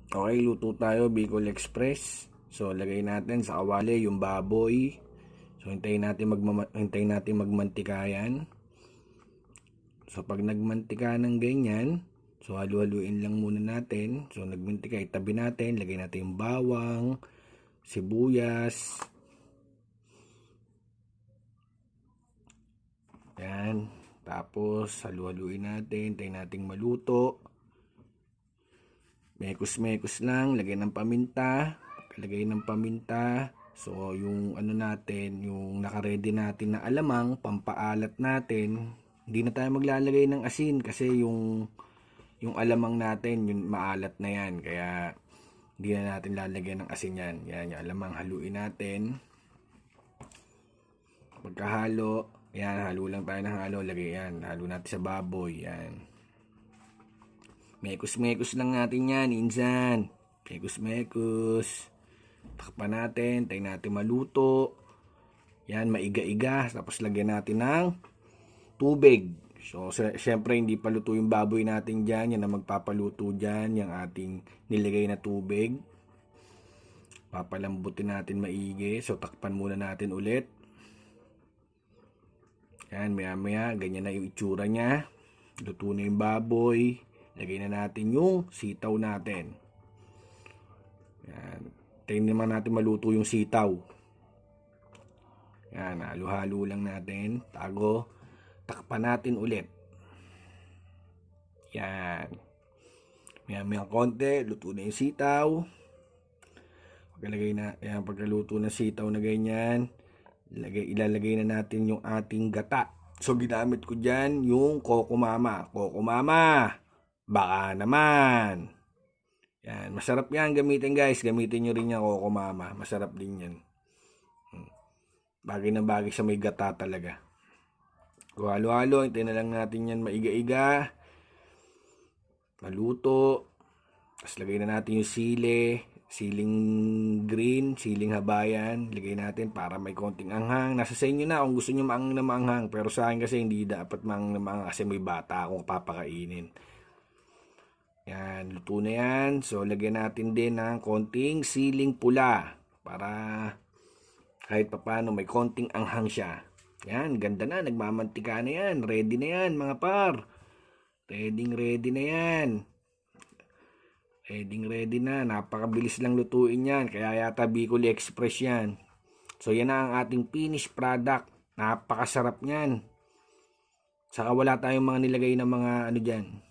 Okay, luto tayo, Bicol Express. So, lagay natin sa kawali yung baboy. So, hintayin natin magmantika yan. So, pag nagmantika ng ganyan, so halu-haluin lang muna natin. So, nagmantika, itabi natin. Lagay natin yung bawang, sibuyas. Yan. Tapos, halu-haluin natin. Hintayin natin maluto. Mekos-mekos lang, lagay ng paminta, lagay ng paminta. So, yung ano natin, yung naka-ready natin na alamang, pampaalat natin. Hindi na tayo maglalagay ng asin kasi yung alamang natin, yung maalat na yan. Kaya, hindi na natin lalagyan ng asin yan. Yan, yung alamang haluin natin. Pagkahalo, yan, halo lang tayo ng halo. Lagay yan, halo natin sa baboy, yan. Mekos-mekos lang natin yan, insan. Mekos-mekos. Takpan natin, tayo natin maluto. Yan, maiga-iga. Tapos lagyan natin ng tubig. So, syempre hindi pa luto yung baboy natin dyan. Yan ang magpapaluto dyan, yung ating nilagay na tubig. Papalambutin natin maigi. So, takpan muna natin ulit. Yan, maya-maya, ganyan na yung itsura niya. Luto na yung baboy. Lagay na natin yung sitaw natin. Yan. Tingnan naman natin maluto yung sitaw. Yan, halo-halo lang natin. Tago. Takpan natin ulit. Yan. Maya-maya konti, luto na yung sitaw. Yan, pagkaluto ng sitaw na ganyan, ilalagay na natin yung ating gata. So, ginamit ko dyan yung Coco Mama. Coco Mama! Baka naman. Yan, masarap yan gamitin guys. Gamitin nyo rin yan Coco Mama. Masarap din yan. Bagay na bagay sa may gata talaga. So, halo-halo. Hintayin na lang natin yan maiga-iga. Maluto. Tapos lagay na natin yung sili. Siling green, siling habayan. Lagay natin para may konting anghang. Nasa sa inyo na kung gusto nyo maanghang na maanghang. Pero sa akin kasi hindi dapat maanghang na maanghang kasi may bata akong papakainin. Yan, luto na yan. So, lagyan natin din ng konting siling pula para kahit papano may konting anghang siya. Yan, ganda na. Nagmamantika na yan. Ready na yan, mga par. Ready na yan. Ready na. Napakabilis lang lutuin yan. Kaya yata Bicol Express yan. So, yan na ang ating finished product. Napakasarap yan. Saka wala tayong mga nilagay na mga ano dyan.